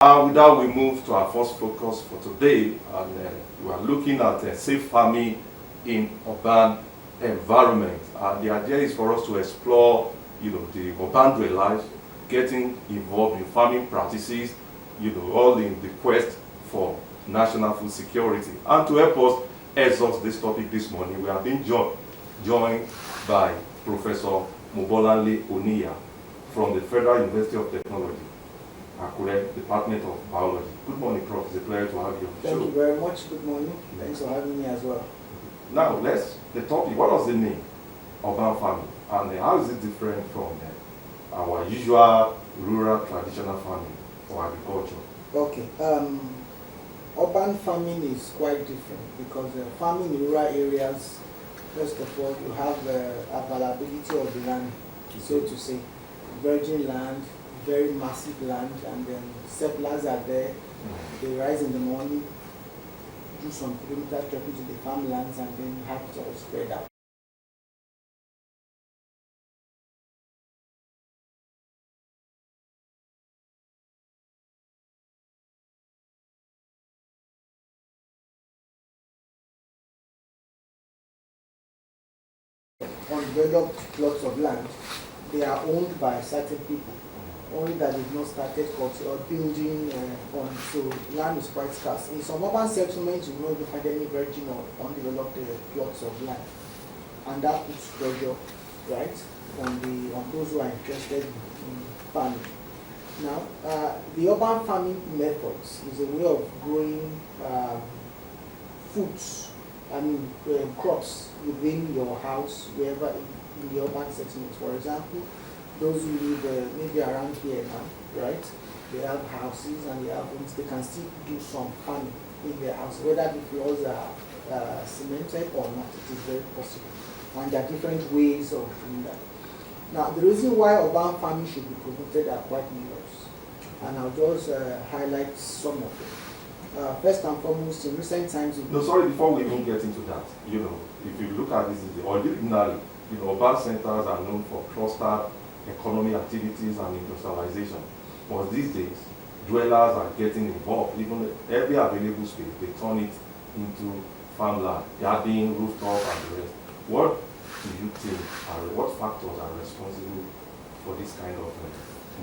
With that, we move to our first focus for today, and we are looking at safe farming in urban environment. The idea is for us to explore, the urban dwellers getting involved in farming practices, all in the quest for national food security. And to help us exhaust this topic this morning, we have been joined by Professor Mobolanle Oniya from the Federal University of Technology, Akure, Department of Biology. Good morning, Prof. It's a pleasure to have you on the show. Thank you very much. Good morning. Thanks for having me as well. Now, the topic, what does it mean, urban farming? And how is it different from our usual rural traditional farming or agriculture? Okay. Urban farming is quite different because farming in rural areas, first of all, you have availability of the land, so to say, virgin land, very massive land, and then settlers are there. They rise in the morning, do some kilometer trekking to the farmlands, and then have it all spread out. Undeveloped plots of land, they are owned by certain people, only that they've not started or building on, so land is quite scarce. In some urban settlements, you will not find any virgin or undeveloped plots of land, and that puts pressure, right, on those who are interested in farming. Now, the urban farming methods is a way of growing foods, crops within your house, wherever in the urban settlements. For example, those who live maybe around here now, right? They have houses and they have homes. They can still do some farming in their house, whether the floors are cemented or not. It is very possible, and there are different ways of doing that. Now, the reason why urban farming should be promoted are quite numerous, and I'll just highlight some of them. First and foremost, in recent times... Before we even get into that, if you look at this, originally, urban centers are known for clustered economic activities and industrialization. But these days, dwellers are getting involved. Even every available space, they turn it into farmland, gardening, rooftop, and the rest. What do you think what factors are responsible for this kind of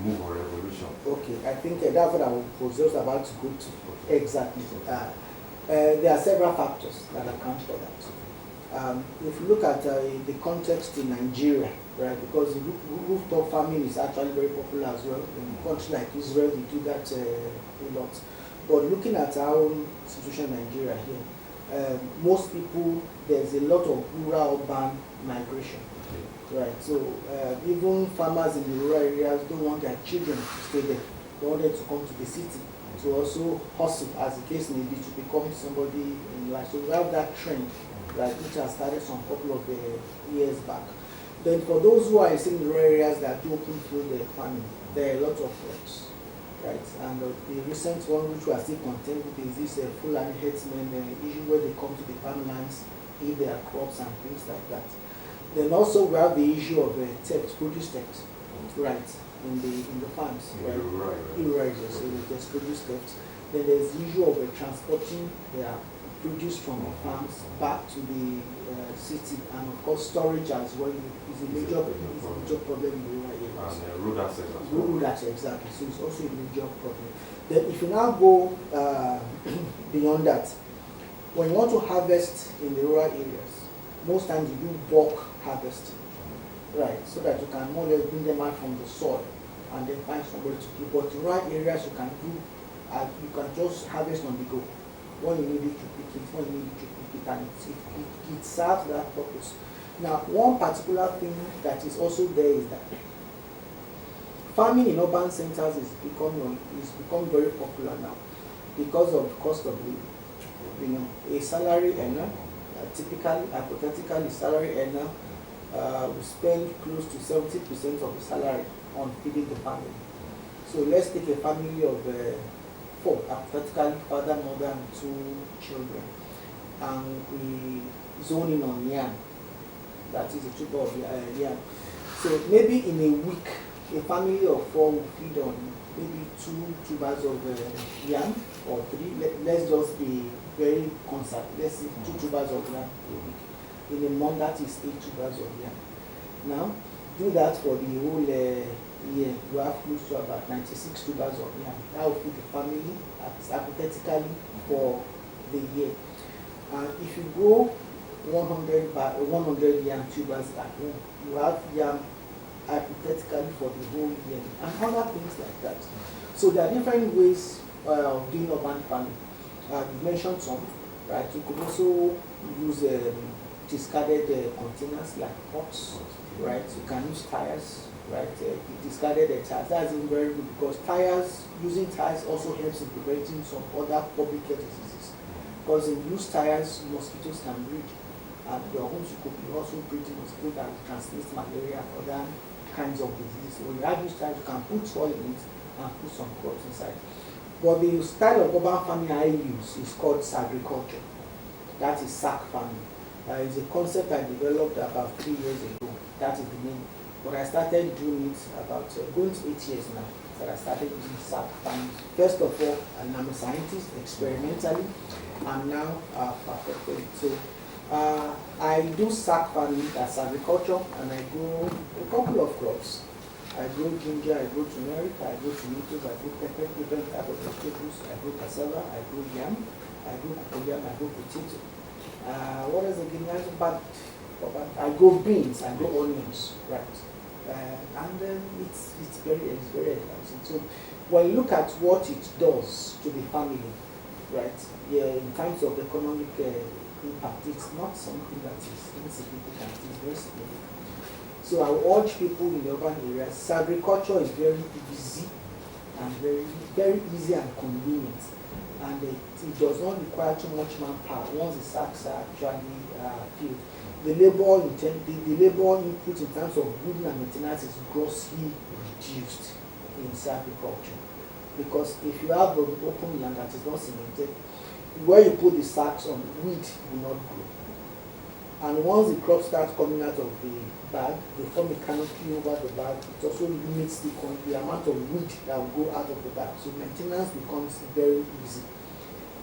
move or revolution? Okay, I think that's what I was just about to go to. Okay. Exactly. There are several factors that account for that. If you look at the context in Nigeria, right, because the rooftop farming is actually very popular as well. In a country like Israel, they do that a lot. But looking at our own situation in Nigeria here, most people, there's a lot of rural-urban migration. Right, so even farmers in the rural areas don't want their children to stay there. They want them to come to the city to also hustle, as the case may be, to become somebody in life. So we have that trend, right, which has started some couple of years back. Then for those who are in the rural areas that do open through the farming, there are a lot of plots, right? And the recent one which we are still content with is this Fulani herdsmen issue where they come to the farmlands, eat their crops and things like that. Then also we have the issue of theft, produce theft, right, in the farms, right? Right. So there's produce theft. Then there's the issue of transporting their produce from the farms back to the city, and of course storage as well is a major problem in the rural areas. And road access as well. Road access, exactly. So it's also a major problem. Then if you now go beyond that, when you want to harvest in the rural areas, most times you do bulk harvesting, right, so that you can more or less bring them out from the soil and then find somebody to keep. But in rural areas you can just harvest on the go. When you need it, you pick it. When you need it, you pick it, and it serves that purpose. Now, one particular thing that is also there is that farming in urban centers is becoming very popular now because of the cost of living. A salary earner, typically, hypothetically, salary earner will spend close to 70% of the salary on feeding the family. So let's take a family of 4, hypothetically, father, mother, and 2 children, and we zone in on yam. That is a tuber of yam. So maybe in a week, a family of 4 will feed on maybe 2 tubers of yam or 3. Let's just be very conservative. Let's say 2 tubers of yam a week. In a month, that is 8 tubers of yam. Now, do that for the whole year. You have close to about 96 tubers of yam. That will feed the family, hypothetically, for the year. And if you go 100 yam tubers at home, you have yam hypothetically for the whole year, and other things like that. So there are different ways of doing urban farming. You mentioned some, right? You could also use discarded containers like pots, right? You can use tires, right? Discarded tires. That's very good because using tires also helps in preventing some other public health diseases. Because in used tires, mosquitoes can breed. And your homes could be also breeding mosquitoes that transmit malaria and other kinds of diseases. So when you have used tires, you can put soil in it and put some crops inside. But the style of urban farming I use is called agriculture. That is sack farming. It's a concept I developed about 3 years ago. That is the name. But I started doing it about going to 8 years now. That I started using sack farming. First of all, I'm a scientist experimentally, and now perfected it. So I do sack farming as agriculture, and I grow a couple of crops. I grow ginger, I grow turmeric, I grow tomatoes, I grow pepper, different type of vegetables. I grow cassava, I grow yam, I grow cocoyam, I grow potato. What is again? I grow beans, I grow onions, right? And then it's very advancing. So when you look at what it does to the family, right? Yeah, in terms of economic impact, it's not something that is insignificant. It's very significant. So I urge people in the urban areas. Agriculture is very easy and very easy and convenient, and it does not require too much manpower once the sacks are actually filled. The labor input in terms of building and maintenance is grossly reduced in agriculture, because if you have an open land that is not cemented, where you put the sacks on, weed will not grow. And once the crop starts coming out of the bag, they form a canopy over the bag. It also limits the amount of weed that will go out of the bag. So maintenance becomes very easy.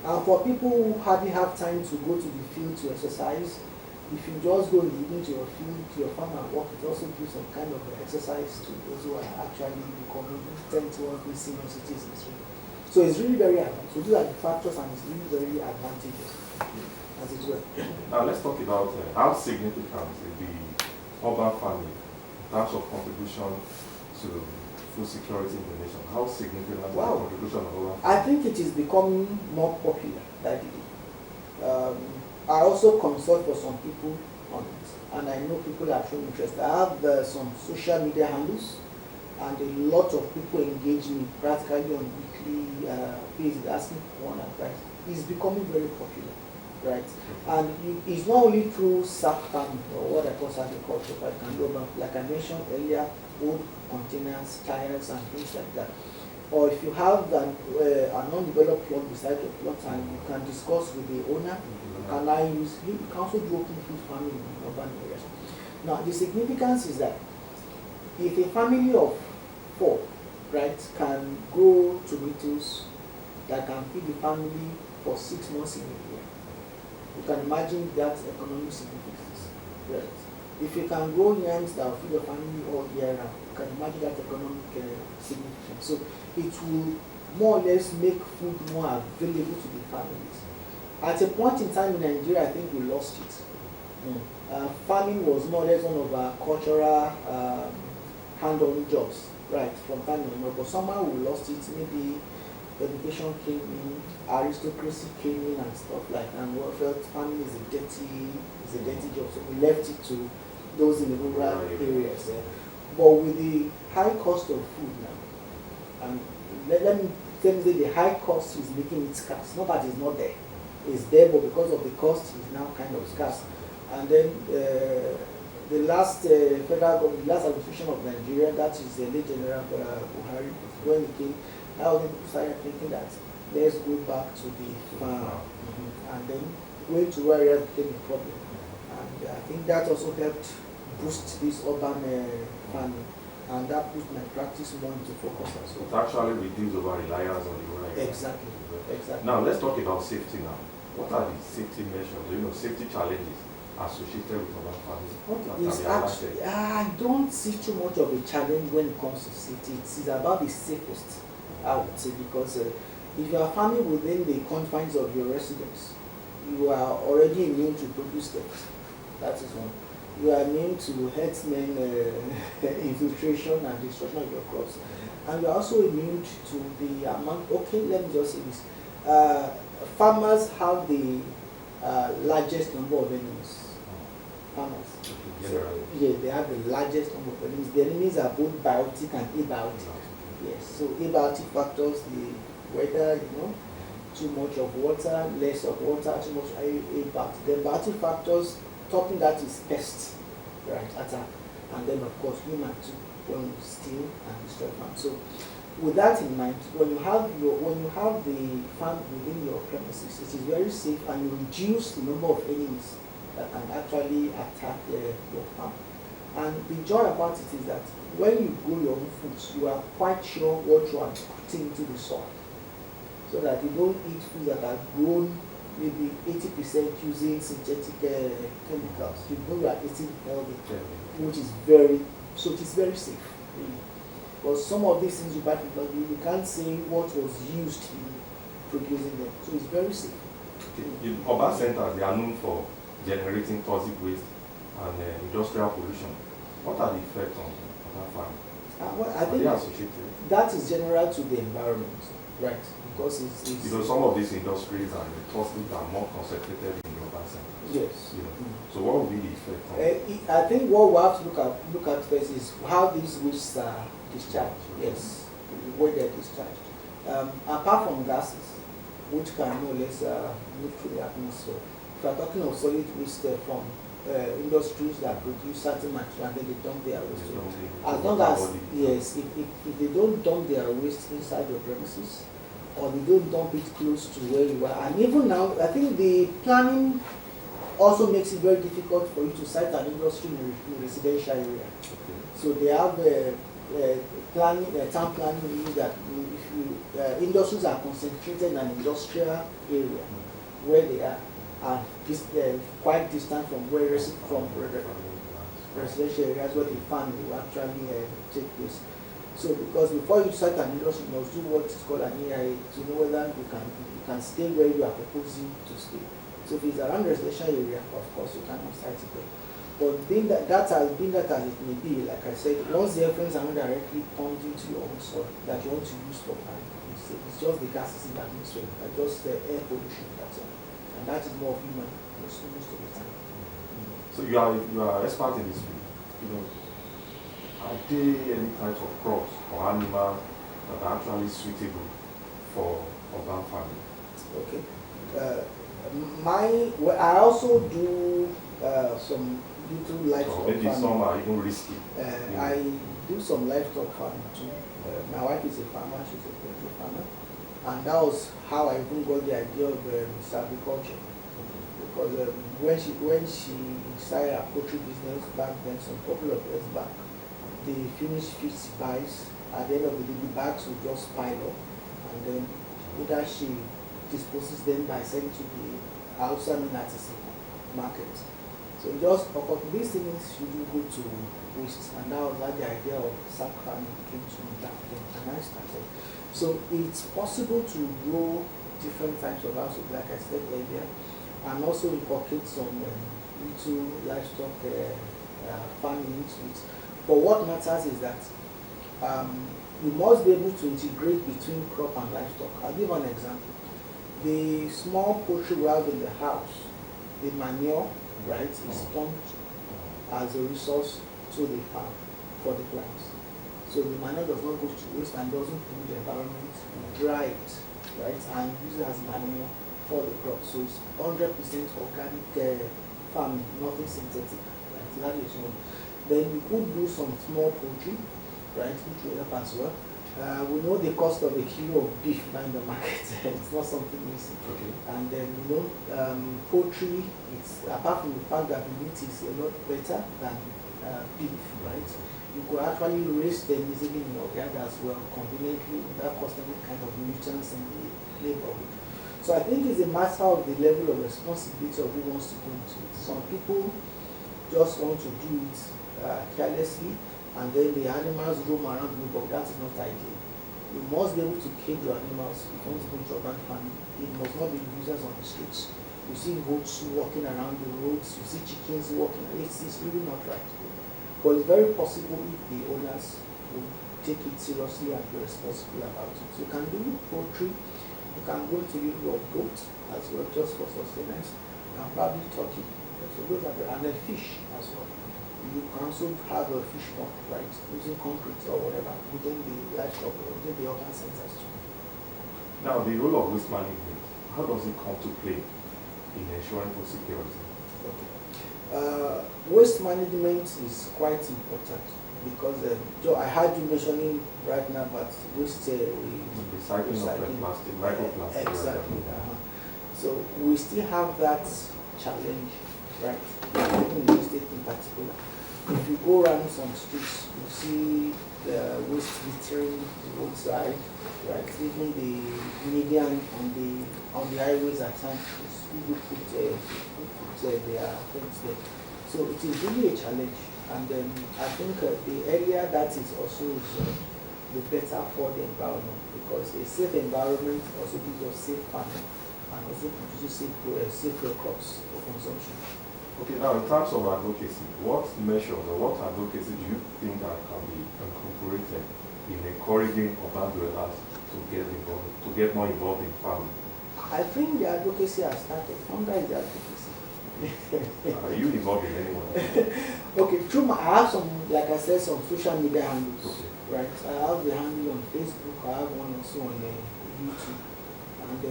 And for people who hardly have time to go to the field to exercise, if you just go in the evening to your field, to your farm and work, it also gives some kind of exercise to those who are actually becoming 10 towards the senior citizens. So it's really very advanced. So these are the factors, and it's really very advantageous as it were. Now let's talk about how significant is the urban farming in terms of contribution to food security in the nation. How significant is the contribution of urban farming? I think it is becoming more popular that day. I also consult for some people on it, and I know people are showing interest. I have some social media handles, and a lot of people engage me practically on weekly basis asking for one advice. It's becoming very popular, right? And it's not only through sack farming or what I call agriculture, but it can go back, like I mentioned earlier, old containers, tires, and things like that. Or if you have an undeveloped plot beside your plot and you can discuss with the owner, you can also do open field farming in urban areas. Now, the significance is that if a family of 4, right, can grow tomatoes that can feed the family for 6 months in a year, you can imagine that economic significance, right? If you can grow yams that will feed your family all year round, you can imagine that economic significance. So it will more or less make food more available to the families. At a point in time in Nigeria, I think we lost it. Farming was more or less one of our cultural hand-on jobs, right, from time to time. But somehow we lost it. Maybe education came in, aristocracy came in, and stuff like that. And we felt farming is a dirty job, so we left it to those in the rural areas. But with the high cost of food now, and let me say the high cost is making it scarce. Not that it's not there. It's there, but because of the cost, it's now kind of scarce. And then the last federal government, the last administration of Nigeria, that is the late General Buhari, when he came, now people started thinking that let's go back to the farm. And then going to rural areas became a problem. And I think that also helped boost this urban farming. and that puts my practice more into focus as well. It actually reduces over reliance on the right. Exactly. Exactly. Now let's talk about safety now. What are the safety measures, safety challenges associated with urban farming? Okay, it's actually, I don't see too much of a challenge when it comes to safety. It's about the safest, I would say, because if you are farming within the confines of your residence, you are already immune to produce theft. That is one. You are immune to herdsmen infiltration and destruction of your crops. And you are also immune to the amount, okay, let me just say this. Farmers have the largest number of enemies. Farmers. So, yeah, they have the largest number of enemies. The enemies are both biotic and abiotic. Yes, so abiotic factors, the weather, too much of water, less of water, too much abiotic. The biotic factors, topping that is pests, right, attack. And then of course human too, when you steal and destroy farms. So with that in mind, when you have the farm within your premises, it is very safe, and you reduce the number of enemies that can actually attack your farm. And the joy about it is that when you grow your own foods, you are quite sure what you are putting into the soil, so that you don't eat foods that are grown maybe 80% using synthetic chemicals. You know you are eating healthy, which is it is very safe, really. Because some of these things you buy from you can't say what was used in producing them. So it's very safe. In urban centers, they are known for generating toxic waste and industrial pollution. What are the effects on urban farming? Well, I think that is general to the environment, right? Because it's some of these industries and the toxic are more concentrated in the urban centers. Yes. So what will be the effect on I think what we have to look at first is how these wastes are discharged. Yes, the way they're discharged. Apart from gases, which can more or less move through the atmosphere. If we are talking of solid waste from industries that produce certain material and then they dump their waste. As long as, yes, if they don't dump their waste inside your premises, or they don't dump it close to where you are, and even now, I think the planning also makes it very difficult for you to site an industry in a residential area. Okay. So they have town planning means that if industries are concentrated in an industrial area where they are, and quite distant from where residential areas where the farming will actually take place. So because before you start an industry, you must do what is called an EIA to know whether you can stay where you are proposing to stay. So if it's around residential area, of course you cannot start it there. But being that as it may be, like I said, once the effluents are not directly pumped into your own soil that you want to use for planting, it's just the gases in the atmosphere, just the air pollution, that's all. And that is more of human most of the time. So you are expert in this field. Are there any types of crops or animals that are actually suitable for urban farming? Okay. I also do some little livestock maybe farming. Some are even risky. I do some livestock farming too. My wife is a farmer, she's a poultry farmer. And that was how I even got the idea of agriculture. Because when she started her poultry business back then, some couple of years back, the finished fish buys, at the end of the day, the bags would just pile up. And then either she disposes them by selling to the outside artisan market. So just these things shouldn't go to waste, and that was how the idea of sack farming came to me back then, and I started. So it's possible to grow different types of household, like I said earlier, and also incorporate some little livestock farming into it. But what matters is that you must be able to integrate between crop and livestock. I'll give an example. The small poultry we have in the house, the manure, right, is pumped as a resource to the farm for the plants. So the manure does not go to waste and doesn't pollute the environment, dry it, right, and use it as manure for the crop. So it's 100% organic farming, nothing synthetic, right? So that is one. Then we could do some small poultry, right, which will help as well. We know the cost of a kilo of beef now in the market. It's not something easy. Okay. And then poultry, it's apart from the fact that the meat is a lot better than beef, right? you could actually raise them easily in your yard as well, conveniently, without causing any kind of nuisance in the neighborhood. So I think it's a matter of the level of responsibility of who wants to go into it. Some people just want to do it carelessly, and then the animals roam around the neighborhood. That is not ideal. You must be able to cage your animals if you want to go into urban farming. It must not be users on the streets. You see goats walking around the roads, you see chickens walking. It's really not right. But it's very possible if the owners will take it seriously and be responsible about it. So you can do poultry, you can go into use of goat as well, just for sustenance, and probably turkey. So those are and then fish as well. You can also have a fish pond, right, using concrete or whatever within the livestock or within the urban centers too. Now, the role of waste management, how does it come to play in ensuring food security? Okay. Waste management is quite important because Joe, I heard you mentioning right now about waste recycling of plastic, microplastic. Exactly. So we still have that challenge, right? In the state in particular. If you go around some streets, you see the waste littering the roadside, right? Even the median on the highways at times, people put their things there. So it is really a challenge, and I think the area that is also resolved, the better for the environment, because a safe environment also gives us safe farming and also produces safe crops for consumption. Okay, now in terms of advocacy, what measures or what advocacy do you think that can be incorporated in encouraging urban dwellers to get more involved in farming? I think the advocacy has started. Honda is the advocacy. Are you involved in anyone? Okay, I have some, like I said, some social media handles. Okay. Right, I have the handle on Facebook. I have one also on YouTube, and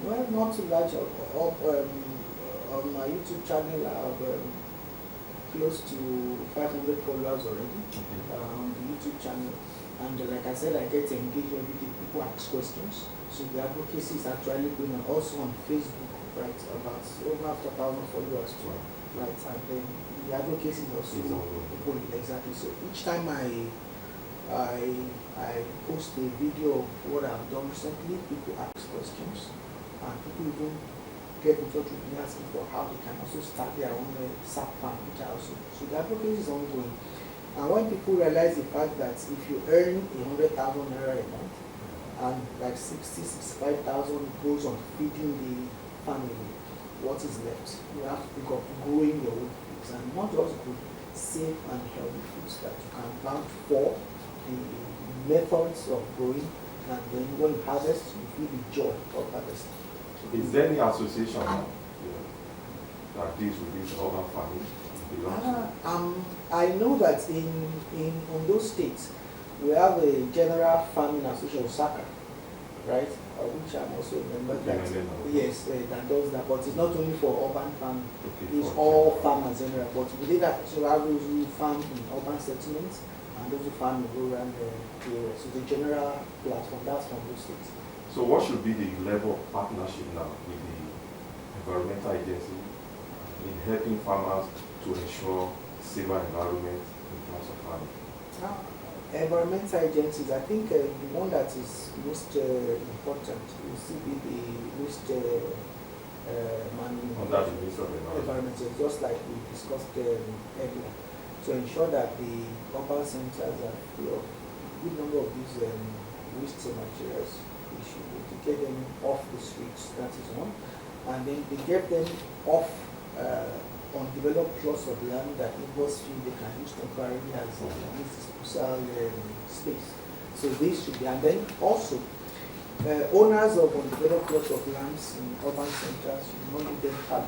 well, not too large. On my YouTube channel, I have close to 500 followers already on the YouTube channel. And like I said, I get engaged every day. People ask questions. So the advocacy is actually going on. Also on Facebook, right? About over 1,000 followers too. Right, and then the advocacy is also going exactly. So each time I post a video of what I've done recently, people ask questions, and people even get in touch with me asking for how they can also start their own SAP farm, which I also. So the advocacy is ongoing. And when people realize the fact that if you earn 100,000 naira a month, and like 65,000 goes on feeding the family, what is left? You have to pick up growing your own foods, and not just good, safe and healthy foods that you can vouch for the methods of growing, and then when you harvest, you feel the joy of harvesting. Is there any association that deals with this urban farming? I know that in Ondo State, we have a general farming association, Osrc, right? Which I'm also a member that, yes, that does that, but it's not only for urban farming, it's all farmers general, but within that, so we have those who farm in urban settlements and those who farm in rural areas. So the general platform, that's from those states. So what should be the level of partnership now with the environmental agency in helping farmers to ensure safer environment in terms of farming? Environmental agencies, I think the one that is most important will still be the most under the Ministry of Environment, just like we discussed earlier, to ensure that the urban centers are free of a good number of these waste materials. We should get them off the streets, that is one, and then they get them off undeveloped plots of land that neighbors feel they can use temporarily as disposal space. So this should be, and then also owners of undeveloped plots of lands in urban centers should not leave them farm,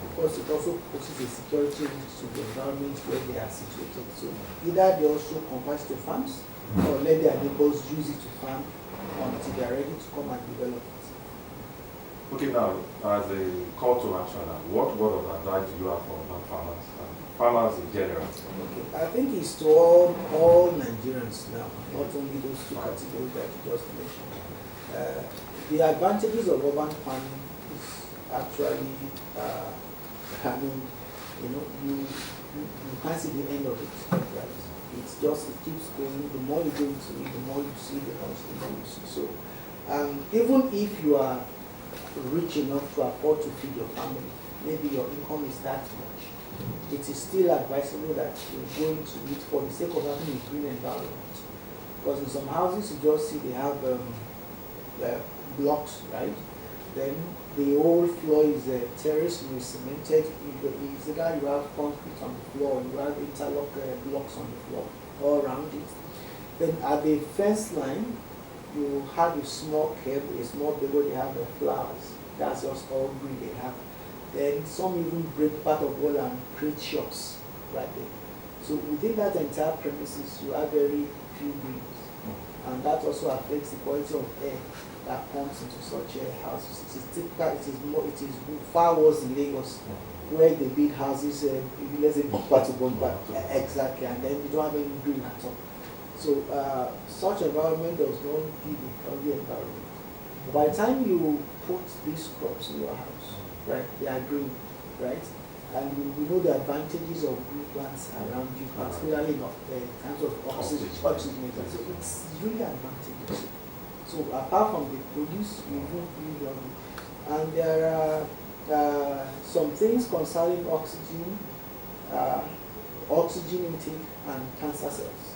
because it also poses a security risk to the environment where they are situated. So either they also convert to farms or let their neighbors use it to farm until they are ready to come and develop it. Okay, now, as a call to action, what word of advice do you have for urban farmers and farmers in general? Okay, I think it's to all Nigerians now, not only those two categories that you just mentioned. The advantages of urban farming is actually, I mean, you can't see the end of it, right? it keeps going. The more you go into it, the more you see, the more you see. So even if you are rich enough to afford to feed your family, maybe your income is that much, it is still advisable that you go into it for the sake of having a green environment. Because in some houses you just see they have blocks, right? Then the whole floor is terraced with cemented. Either you have concrete on the floor, or you have interlock blocks on the floor all around it. Then at the fence line, you have a small curb, a small bed where they have the flowers. That's just all green they have. Then some even break part of wall and create shops right there. So within that entire premises, you have very few greens. And that also affects the quality of air that comes into such houses. It is typical, it is far worse in Lagos, where they build houses, let's say bumper to bumper, exactly, and then you don't have any green at all. So such environment does not give a healthy environment. By the time you put these crops in your house, right, they are green, right, and we know the advantages of green plants around you, particularly in terms of oxygen. So it's really advantageous. So apart from the produce, we won't really love it. And there are some things concerning oxygen, oxygen intake and cancer cells.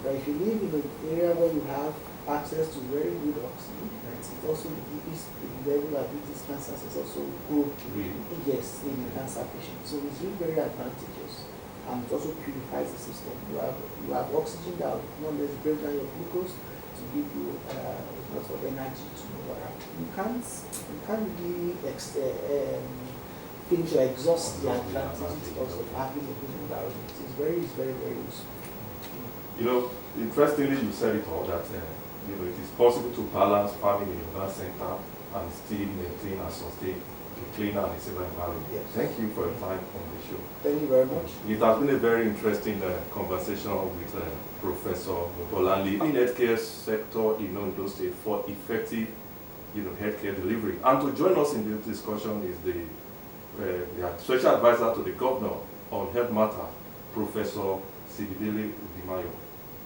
But if you live in an area where you have access to very good oxygen, right, it also inhibits the level of these cancer cells also grow. Really? Yes, in the cancer patient. So it's really very advantageous. And it also purifies the system. You have oxygen that will more or less break down your glucose to give you a lot of energy to move around. You can't really finish or exhaust the advantages of having a good environment. It's very, very useful. You know, interestingly, you said it all that you know, it is possible to balance farming in a urban center and still maintain and sustain a cleaner and a safer environment. Yes. Thank you for your time on the show. Thank you very much. It has been a very interesting conversation with Professor Mobolanle in the healthcare sector in Ondo State for effective, you know, healthcare delivery. And to join us in this discussion is the special advisor to the governor on health matter, Professor Sibidele Udimayo.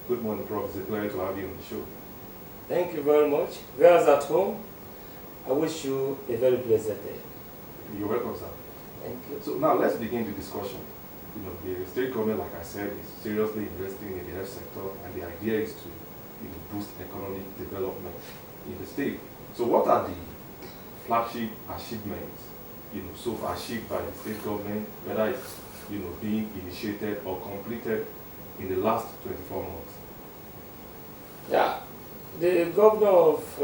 Good morning, Prof. It's a pleasure to have you on the show. Thank you very much. Viewers at home, I wish you a very pleasant day. You're welcome, sir. Thank you. So now let's begin the discussion. You know, the state government, like I said, is seriously investing in the health sector, and the idea is to, you know, boost economic development in the state. So what are the flagship achievements, you know, so far achieved by the state government, whether it's, you know, being initiated or completed in the last 24 months? Yeah, the governor of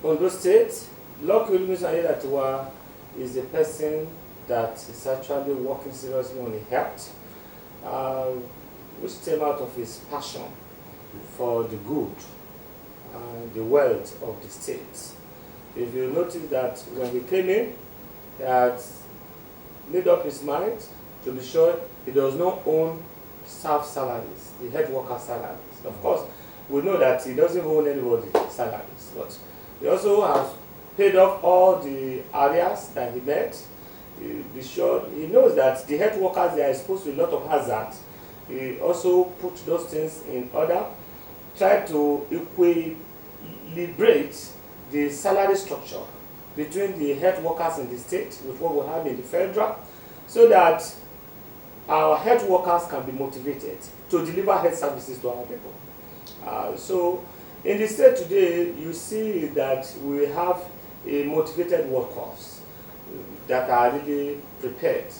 Ondo State, Lucky Olumuyiwa, is a person that is actually working seriously on the health, which came out of his passion for the good and the wealth of the state. If you notice that when he came in, he had made up his mind to be sure he does not own staff salaries, the head worker salaries. Of course, we know that he doesn't own anybody's salaries, but he also has paid off all the areas that he met. Be sure he knows that the health workers, they are exposed to a lot of hazards. He also put those things in order, try to equilibrate the salary structure between the health workers in the state with what we have in the federal, so that our health workers can be motivated to deliver health services to our people. So in the state today, you see that we have a motivated workforce that are really prepared.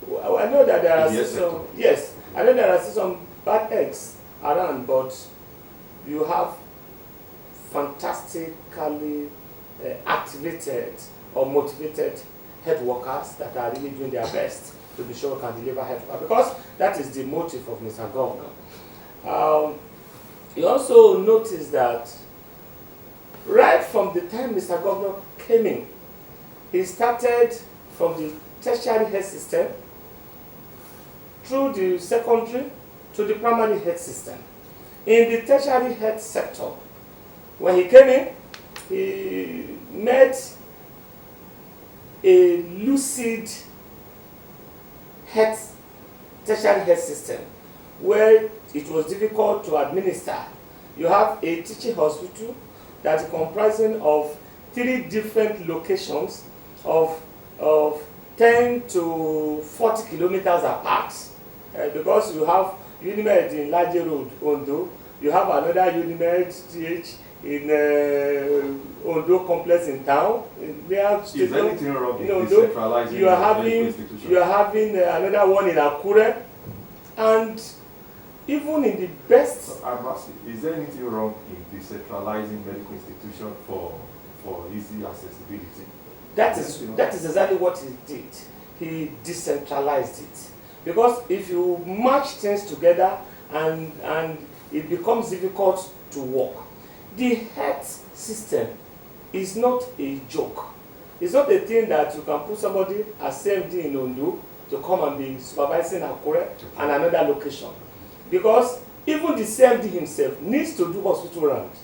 I know that there are some, yes, I know there are some bad eggs around, but you have fantastically activated or motivated health workers that are really doing their best to be sure can deliver health care, because that is the motive of Mr. Governor. You also notice that right from the time Mr. Governor came in, he started from the tertiary health system through the secondary to the primary health system. In the tertiary health sector, when he came in, he made a lucid tertiary health system where it was difficult to administer. You have a teaching hospital that is comprising of 3 different locations of 10 to 40 kilometers apart, because you have Unimed in Laje Road, Ondo, you have another Unimed TH in Ondo complex in town. Is anything wrong in Ondo. decentralizing You are having another one in Akure, and even in the best. So I'm asking, is there anything wrong in decentralizing medical institutions for easy accessibility? That is exactly what he did. He decentralized it, because if you match things together and it becomes difficult to work. The health system is not a joke. It's not a thing that you can put somebody as CMD in Ondo to come and be supervising Akure and another location, because even the CMD himself needs to do hospital rounds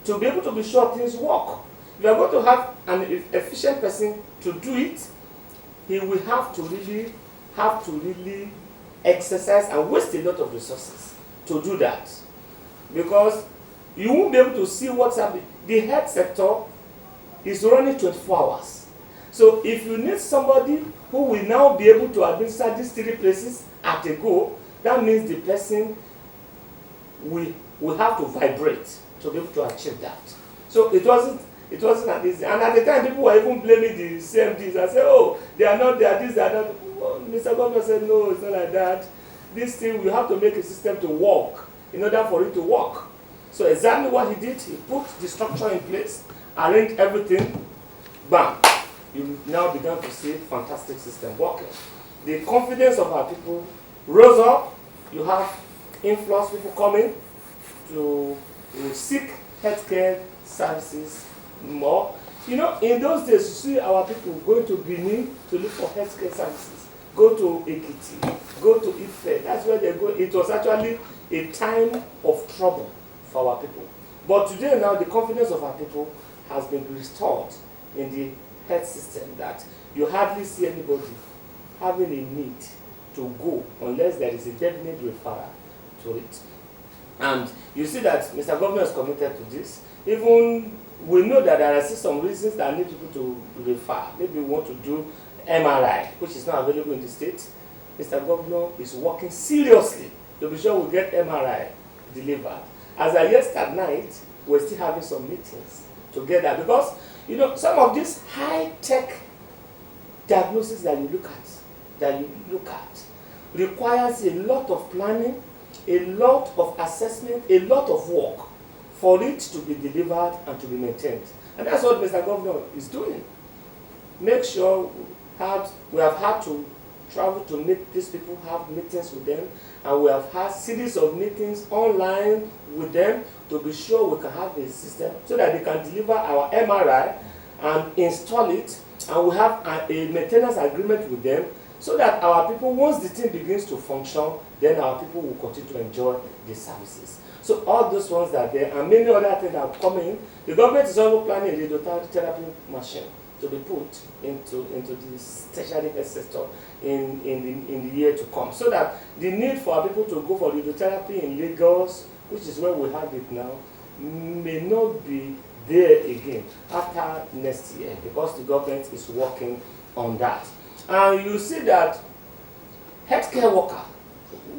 to be able to be sure things work. If you are going to have an efficient person to do it, he will have to really exercise and waste a lot of resources to do that, because you won't be able to see what's happening. The health sector is running 24 hours. So if you need somebody who will now be able to administer these 3 places at a go, that means the person will have to vibrate to be able to achieve that. So it wasn't that easy. And at the time, people were even blaming the CMDs and say, oh, they are not, they are this, they are not. Well, Mr. Governor said, no, it's not like that. This thing, we have to make a system to work in order for it to work. So exactly what he did, he put the structure in place, arranged everything, bam. You now began to see fantastic system working. The confidence of our people rose up. You have influx people coming to seek healthcare services more. You know, in those days, you see our people going to Benin to look for healthcare services, go to Ekiti, go to Ife. That's where they go. It was actually a time of trouble for our people. But today now, the confidence of our people has been restored in the health system, that you hardly see anybody having a need to go unless there is a definite referral to it. And you see that Mr. Governor is committed to this. Even we know that there are still some reasons that need people to refer. Maybe we want to do MRI, which is not available in the state. Mr. Governor is working seriously to be sure we get MRI delivered. As I yesterday night, we're still having some meetings together, because you know some of these high-tech diagnosis that you look at requires a lot of planning, a lot of assessment, a lot of work for it to be delivered and to be maintained. And that's what Mr. Governor is doing. Make sure we have had to travel to meet these people, have meetings with them, and we have had series of meetings online with them to be sure we can have a system so that they can deliver our MRI and install it, and we have a maintenance agreement with them so that our people, once the thing begins to function, then our people will continue to enjoy the services. So all those ones that are there, and many other things are coming. The government is also planning a radiotherapy machine to be put into the tertiary health sector in the year to come, so that the need for our people to go for radiotherapy in Lagos, which is where we have it now, may not be there again after next year, because the government is working on that. And you see that healthcare workers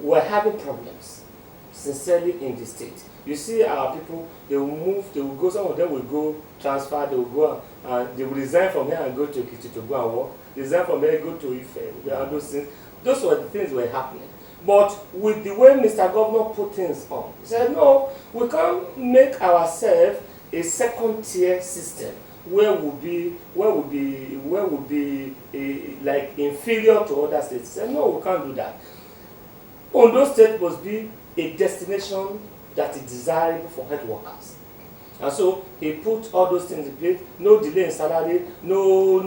were having problems sincerely in the state. You see our people, they will move, they will go, some of them will go transfer, they will go and they will resign from here and go to Ekiti to go and work. Resign from here, go to Ife, and those things. Those were the things that were happening. But with the way Mr. Governor put things on, he said, no, we can't make ourselves a second-tier system where would be like inferior to other states. He said, no, we can't do that. Ondo State must be a destination that is desirable for health workers. And so he put all those things in place, no delay in salary, no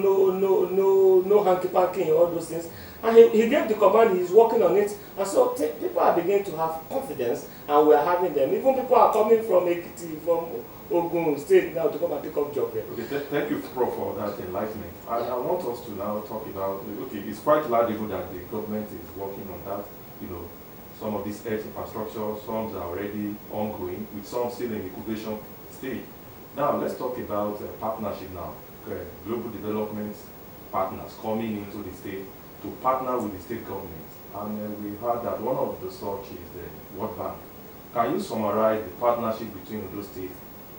hanky-panky in all those things. And he gave the command, he's working on it. And so people are beginning to have confidence, and we are having them. Even people are coming from Ekiti, from Ogun State now to come and pick up job there. Okay, thank you, Prof, for that enlightenment. I want us to now talk about, okay, it's quite laudable that the government is working on that, you know, some of these health infrastructure, some are already ongoing, with some still in incubation stage. Now, let's talk about partnership now. Global development partners coming into the state to partner with the state government. And we heard that one of the such is the World Bank. Can you summarize the partnership between Ondo State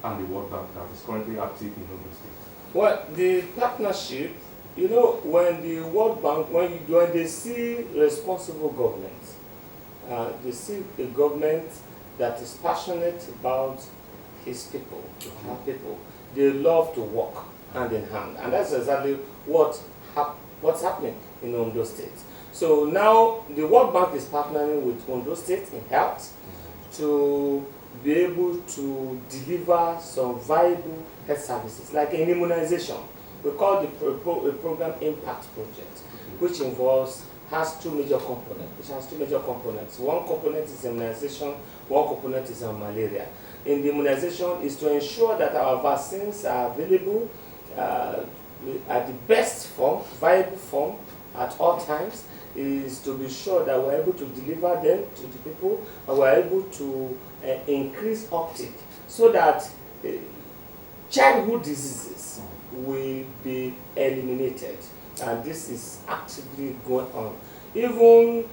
and the World Bank that is currently active in Ondo State? Well, the partnership, you know, when the World Bank, when they see responsible government, they see a government that is passionate about his people, her people. They love to work hand in hand, and that's exactly what's happening in Ondo State. So now the World Bank is partnering with Ondo State in health to be able to deliver some viable health services, like an immunization. We call the program Impact Project, which has two major components. One component is immunization, one component is on malaria. In the immunization is to ensure that our vaccines are available at the best form, viable form at all times, is to be sure that we're able to deliver them to the people and we're able to increase uptake so that childhood diseases will be eliminated. And this is actively going on. Even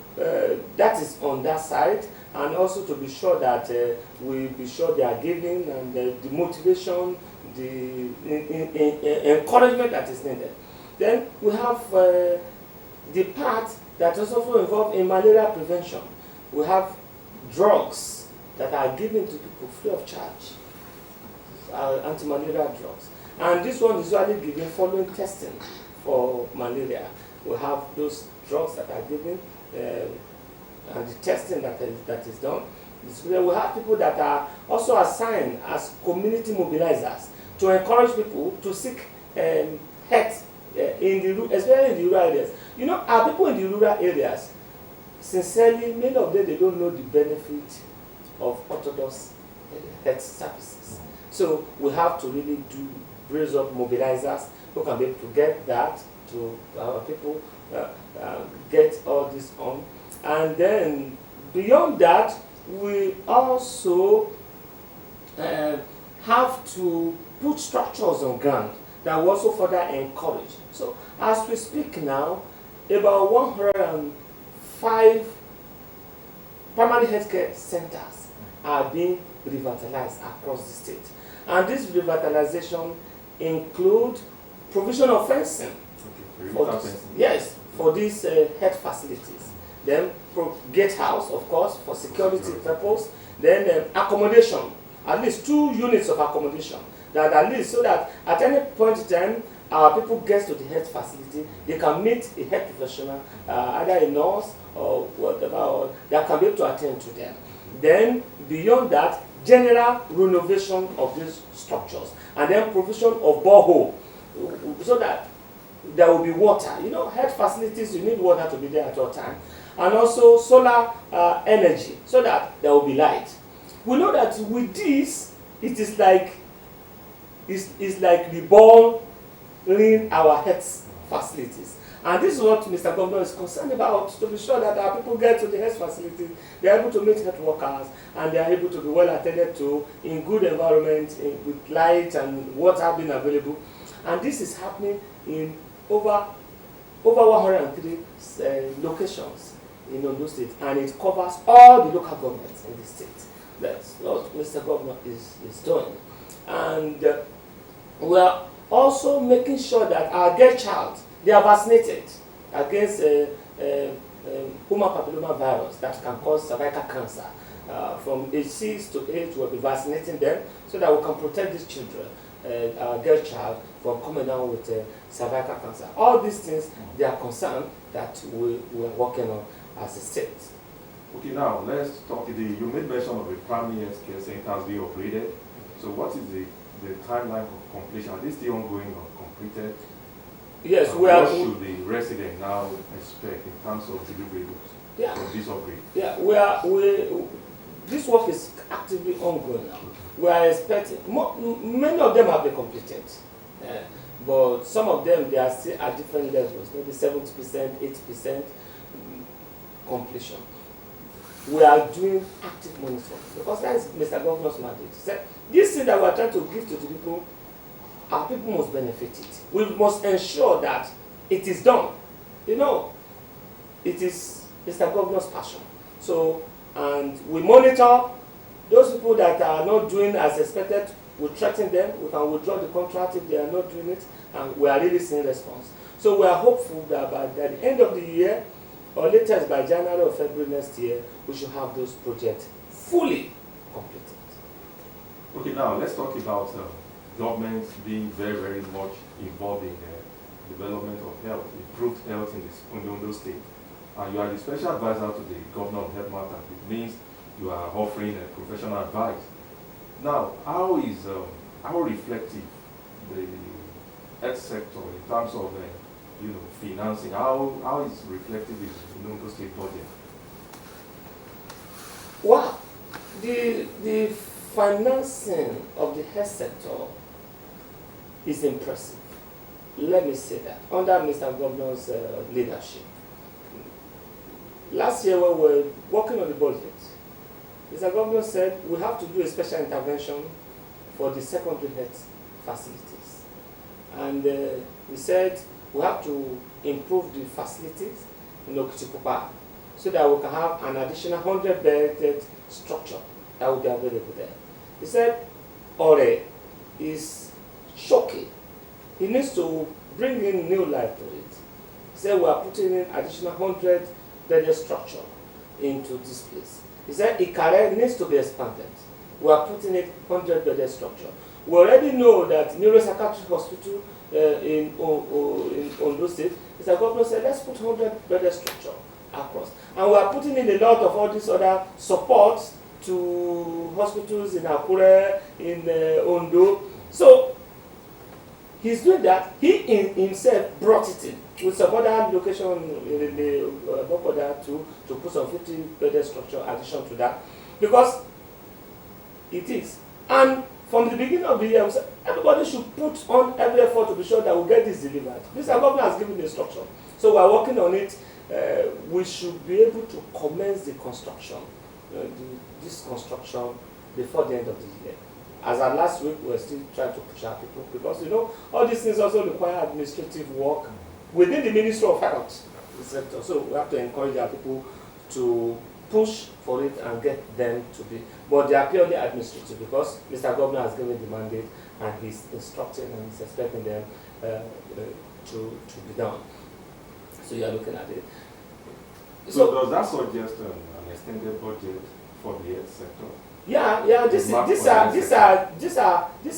that is on that side, and also to be sure that we be sure they are giving and the motivation, the encouragement that is needed. Then we have the part that is also involved in malaria prevention. We have drugs that are given to people free of charge, anti-malaria drugs. And this one is usually given following testing for malaria. We have those drugs that are given and the testing that is done. We have people that are also assigned as community mobilizers to encourage people to seek health especially in the rural areas. You know, our people in the rural areas, sincerely, many of them, they don't know the benefit of orthodox health services. So we have to really raise up mobilizers who can be able to get that to our people, get all this on. And then beyond that, we also have to put structures on ground that will also further encourage. So as we speak now, about 105 primary healthcare centers are being revitalized across the state. And this revitalization include provision of fencing. Yes, for these health facilities. Then gatehouse, of course, for security purpose. Then accommodation, at least 2 units of accommodation. That at least so that at any point in time, our people get to the health facility, they can meet a health professional, either a nurse or whatever, or that can be able to attend to them. Then beyond that, general renovation of these structures, and then provision of borehole, so that there will be water. You know, health facilities, you need water to be there at all time, and also solar energy, so that there will be light. We know that with this, it is like reborn in our health facilities. And this is what Mr. Governor is concerned about, to be sure that our people get to the health facilities, they are able to meet health workers, and they are able to be well attended to in good environment, with light and water being available. And this is happening in over 103 locations in Ondo State, and it covers all the local governments in the state. That's what Mr. Governor is doing. And we are also making sure that our girl child, they are vaccinated against human papilloma virus that can cause cervical cancer. From age 6 to 8, we'll be vaccinating them so that we can protect these children, our girl child, from coming down with cervical cancer. All these things, they are concerned that we are working on as a state. Okay, now let's talk. You made mention of a primary health care center being operated. So what is the timeline of completion? Are they still ongoing or completed? Yes, we what are. What should the resident now expect in terms of deliverables from this upgrade? Yeah, this work is actively ongoing now. We are expecting, many of them have been completed, but some of them, they are still at different levels, maybe 70%, 80% completion. we are doing active monitoring, because that is Mr. Governor's mandate. He said, this thing that we are trying to give to the people, our people must benefit it. We must ensure that it is done. You know, it is Mr. Governor's passion. So, and we monitor those people that are not doing as expected. We threaten them. We can withdraw the contract if they are not doing it, and we are really seeing response. So we are hopeful that by the end of the year, or latest by January or February next year, we should have those projects fully completed. Okay, now let's talk about government being very, very much involved in the development of health, improved health in the Ondo State. You are the special advisor to the Governor of Health Matters. It means you are offering professional advice. Now, how reflective the health sector in terms of financing? How is reflective in the Ondo State budget? Well, the financing of the health sector is impressive. Let me say that under Mr. Governor's leadership. Last year when we were working on the budget, Mr. Governor said we have to do a special intervention for the secondary health facilities. And we said we have to improve the facilities in Okitipupa so that we can have an additional 100-bedded structure that will be available there. He said Ore is shocking. He needs to bring in new life to it. He said we are putting in additional 100-bedded structure into this place. He said Ikare needs to be expanded. We are putting in 100-bedded structure. We already know that neuropsychiatric hospital in Ondo State, Mr. Governor said, let's put 100-bedded structure across. And we are putting in a lot of all these other supports to hospitals in Akure, in Ondo. So he's doing that. He himself brought it in with some other location in the Bokoda to put some 50-bedded structure addition to that, because it is. And from the beginning of the year, we said everybody should put on every effort to be sure that we get this delivered. Mr. Governor has given the instruction. So we are working on it. We should be able to commence the construction, this construction before the end of the year. As of last week, we were still trying to push our people because, all these things also require administrative work within the Ministry of Health sector. So we have to encourage our people to push for it and get them to be. But they are purely administrative because Mr. Governor has given the mandate and he's instructing and he's expecting them to be done. So you are looking at it. So does that suggest an extended budget for the health sector? Yeah. These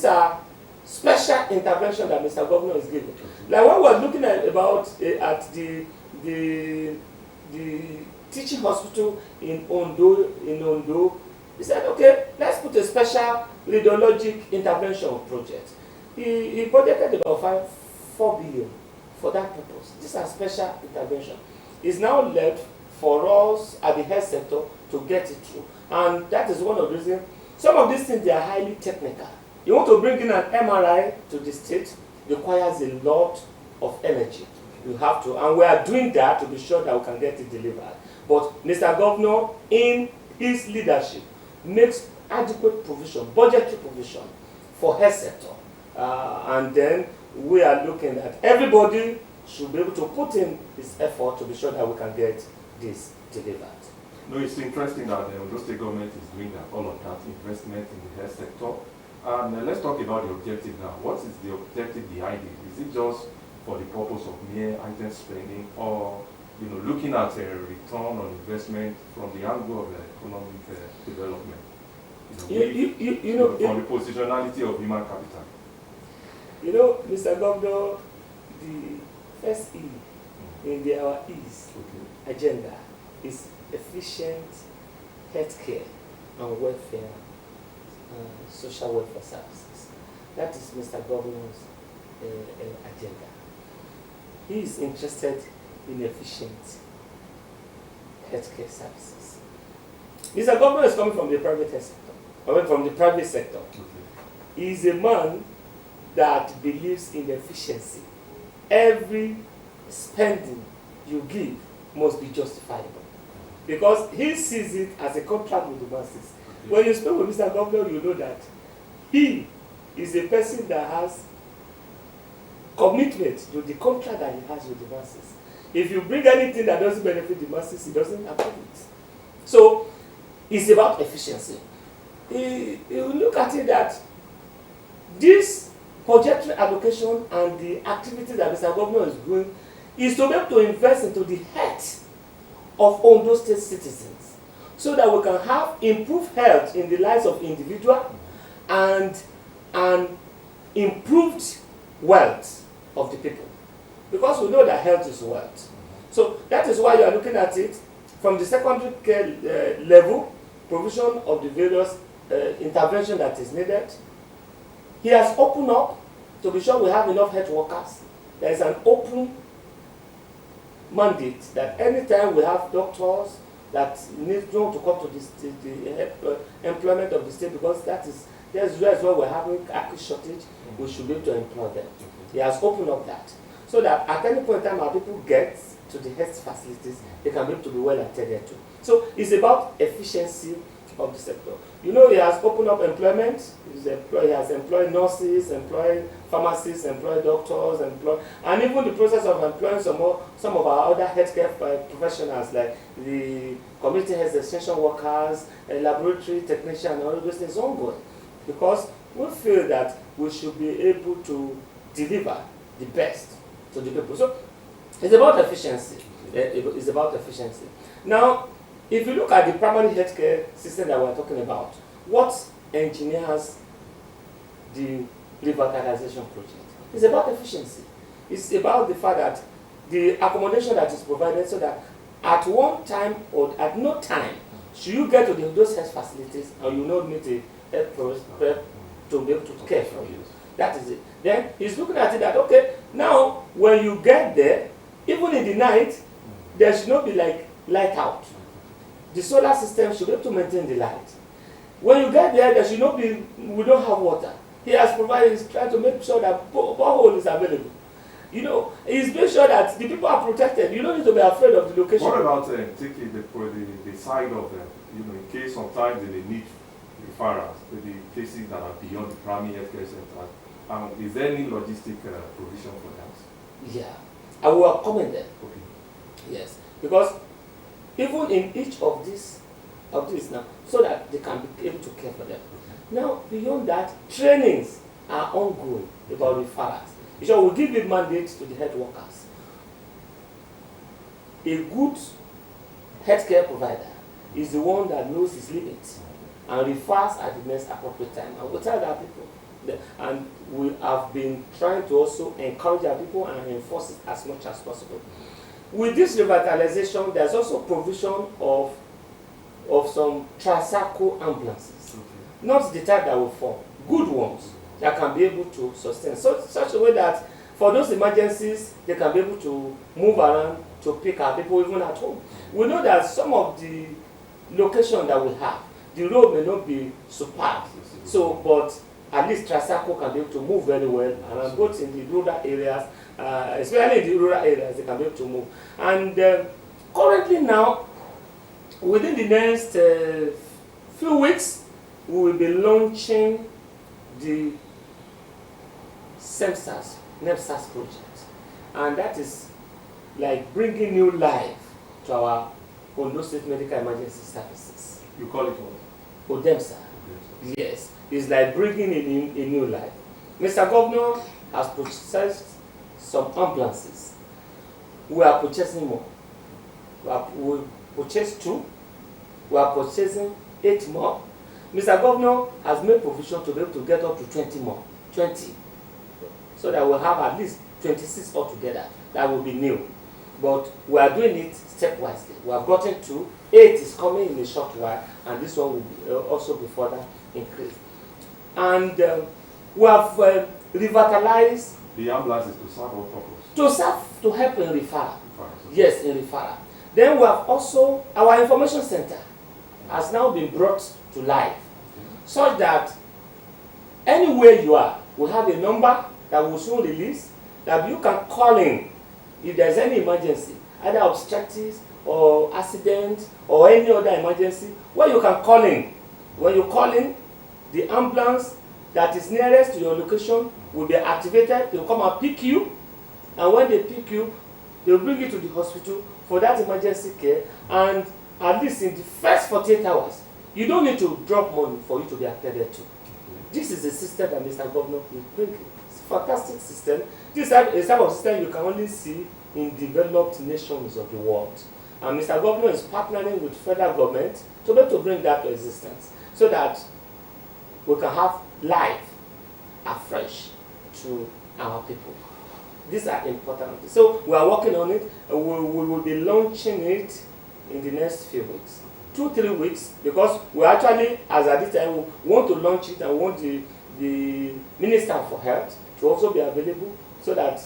are special intervention that Mr. Governor is giving. Like when we're looking at the teaching hospital in Ondo, he said, okay, let's put a special radiologic intervention project. He budgeted about 4 billion for that purpose. These are special intervention. It's now left for us at the health sector to get it through. And that is one of the reasons. Some of these things, they are highly technical. You want to bring in an MRI to the state, requires a lot of energy. You have to, and we are doing that to be sure that we can get it delivered. But Mr. Governor, in his leadership, makes adequate provision, budgetary provision for health sector. And then we are looking at everybody should be able to put in his effort to be sure that we can get this delivered. No, it's interesting that the Ondo State government is doing that, all of that investment in the health sector. And let's talk about the objective now. What is the objective behind it? Is it just for the purpose of mere item spending, or looking at a return on investment from the angle of economic development? From the positionality of human capital. Mr. Governor, the first E in our E's agenda is efficient healthcare and welfare, social welfare services. That is Mr. Governor's agenda. He is interested in efficient healthcare services. Mr. Governor is coming from the private sector. From the private sector. He is a man that believes in efficiency. Every spending you give must be justifiable. because he sees it as a contract with the masses. Okay. When you speak with Mr. Governor, you know that he is a person that has commitment to the contract that he has with the masses. If you bring anything that doesn't benefit the masses, he doesn't approve it. So it's about efficiency. You look at it that this budgetary allocation and the activities that Mr. Governor is doing is to be able to invest into the health of Ondo State citizens so that we can have improved health in the lives of individuals and improved wealth of the people. Because we know that health is wealth. So that is why you are looking at it from the secondary care level, provision of the various intervention that is needed. He has opened up to be sure we have enough health workers. There is an open mandate that anytime we have doctors that need to come to the employment of the state, because that's where we're having acute shortage, we should be able to employ them. He has opened up that, so that at any point in time our people get to the health facilities, they can be able to be well attended to. So it's about efficiency of the sector. You know, he has opened up employment. He has employed nurses, employed pharmacists, employed doctors, and even the process of employing some of our other healthcare professionals, like the community health extension workers, laboratory technicians, and all of those things ongoing. Because we feel that we should be able to deliver the best to the people. So it's about efficiency. It's about efficiency. Now, if you look at the primary healthcare system that we're talking about, what engineers the revitalization project? It's about efficiency. It's about the fact that the accommodation that is provided, so that at one time or at no time should you get to those health facilities and you not meet a health prep to be able to care for you. That is it. Then he's looking at it that, okay, now when you get there, even in the night, there should not be like light out. The solar system should be able to maintain the light. When you get there, there should not be, we don't have water. He has provided, he's trying to make sure that borehole is available. You know, he's made sure that the people are protected. You don't need to be afraid of the location. What about taking the side of them, in case sometimes they need referrals, maybe cases that are beyond the primary healthcare center? Is there any logistic provision for that? Yeah, I will comment them. Okay. Yes, because even in each of these now, so that they can be able to care for them. Okay. Now, beyond that, trainings are ongoing about referrals. So we give a mandate to the health workers. A good healthcare provider is the one that knows his limits and refers at the next appropriate time. And we tell our people, and we have been trying to also encourage our people and enforce it as much as possible. With this revitalization, there's also provision of some tricycle ambulances, okay. Not the type that will fall, good ones that can be able to sustain. So such a way that for those emergencies, they can be able to move around to pick our people even at home. We know that some of the location that we have, the road may not be superb, so but at least tricycle can be able to move very well, and both in the rural areas, especially in the rural areas, they can be able to move. And currently now, within the next few weeks, we will be launching the NEPSAS project, and that is like bringing new life to our Ondo State Medical Emergency Services. You call it what? ODEMSA. Yes, it's like bringing in a new life. Mr. Governor has purchased some ambulances. We are purchasing more. We purchased 2. We are purchasing 8 more. Mr. Governor has made provision to be able to get up to 20 more. 20. So that we'll have at least 26 altogether. That will be new. But we are doing it stepwise. We have gotten 2. 8 is coming in a short while, and this one will also be further increased. And we have revitalized. The ambulances to serve what purpose? To serve, to help in referral. Yes, in referral. Then we have also, our information center has now been brought to life, such that anywhere you are, we have a number that will soon release that you can call in if there's any emergency, either obstetrics or accident or any other emergency, where you can call in. When you call in, the ambulance that is nearest to your location will be activated. They will come and pick you, and when they pick you, they will bring you to the hospital for that emergency care, and at least in the first 48 hours, you don't need to drop money for you to be attended to. This is a system that Mr. Governor will bring. It's a fantastic system. This is a type of system you can only see in developed nations of the world. And Mr. Governor is partnering with federal government to be able to bring that to existence so that we can have life afresh to our people. These are important. So we are working on it. We will be launching it in the next few weeks. 2-3 weeks, because we actually, as at this time, we want to launch it and want the Minister for Health to also be available so that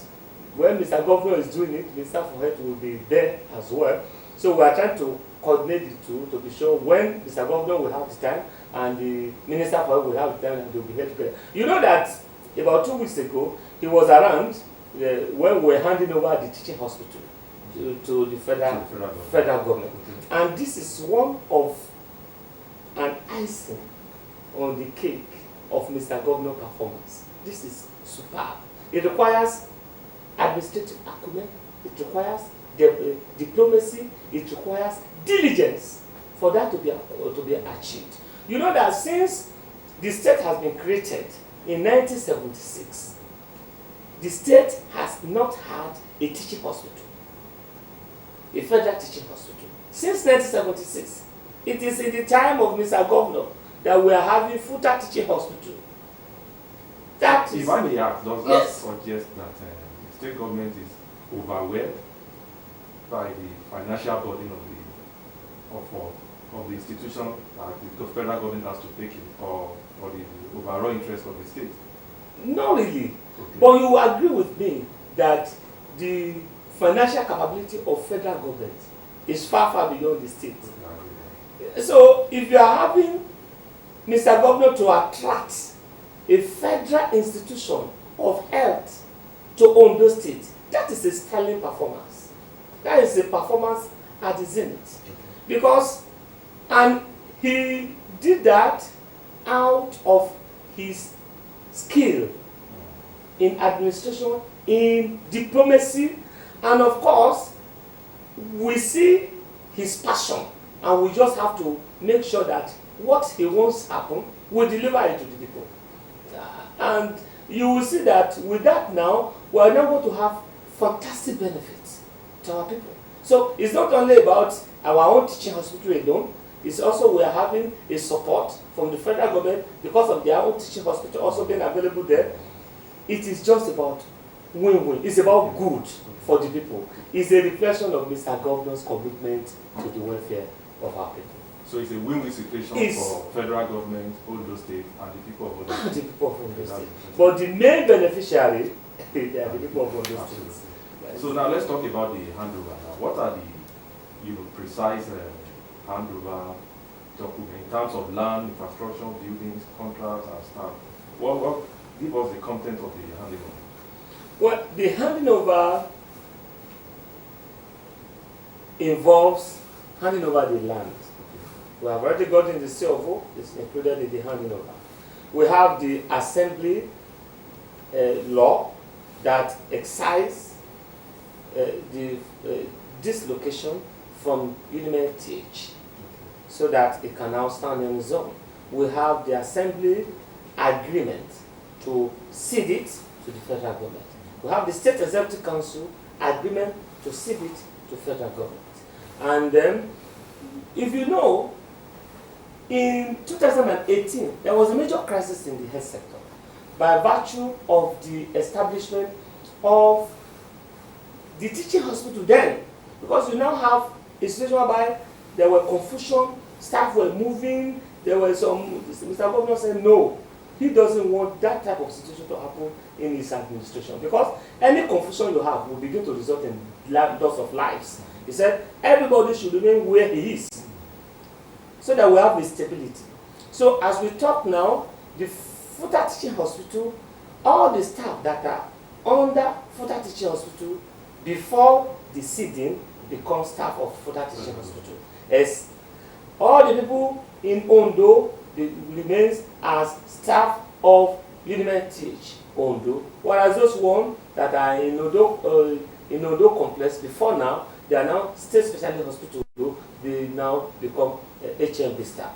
when Mr. Governor is doing it, Minister for Health will be there as well. So we are trying to coordinate the two to be sure when Mr. Governor will have the time and the Minister for Health will have the time and they will be here together. You know that about 2 weeks ago, he was around when we were handing over the teaching hospital to the federal government. And this is one of an icing on the cake of Mr. Governor performance. This is superb. It requires administrative acumen, it requires diplomacy, it requires diligence for that to be achieved. You know that since the state has been created in 1976, the state has not had a teaching hospital, a federal teaching hospital. Since 1976, it is in the time of Mr. Governor that we are having Futa Teaching Hospital. That is. If I may ask, does that suggest that the state government is overwhelmed by the financial burden of the institution that the federal government has to take in, or the overall interest of the state? Not really. Okay. But you will agree with me that the financial capability of federal government is far, far beyond the state. So if you are having Mr. Governor to attract a federal institution of health to Ondo State, that is a sterling performance. That is a performance at the zenith. Because, and he did that out of his skill in administration, in diplomacy, and of course, we see his passion, and we just have to make sure that what he wants happen, we deliver it to the people. And you will see that with that now, we are now going to have fantastic benefits to our people. So it's not only about our own teaching hospital alone, it's also we are having a support from the federal government because of their own teaching hospital also being available there. It is just about win-win. It's about good for the people. It's a reflection of Mr. Governor's commitment to the welfare of our people. So it's a win-win situation for federal government, Ondo State, and the people of Ondo State. The people of Ondo State. But the main beneficiary, they are the people of Ondo State. So now let's talk about the handover. Now, what are the precise handover documents in terms of land, infrastructure, buildings, contracts, and staff? What give us the content of the handover? Well, the handing over involves handing over the land. We have already gotten the COO, it's included in the handing over. We have the assembly law that excises this location from Unimed TH so that it can now stand on its own. We have the assembly agreement to cede it to the federal government. We have the State Executive Council agreement to cede it to federal government. And then, if you know, in 2018, there was a major crisis in the health sector by virtue of the establishment of the teaching hospital then. Because you now have a situation whereby there were confusion, staff were moving, there were some, Mr. Governor said no, he doesn't want that type of situation to happen in his administration. Because any confusion you have will begin to result in loss of lives. He said everybody should remain where he is so that we have a stability. So as we talk now, the Futa Teaching Hospital, all the staff that are under Futa Teaching Hospital before the seeding, become staff of Futa Teaching Hospital. As all the people in Ondo remains as staff of Unimed TH Ondo, whereas those ones that are in Ondo complex before now, they are now state specialty hospital, they now become HMB staff.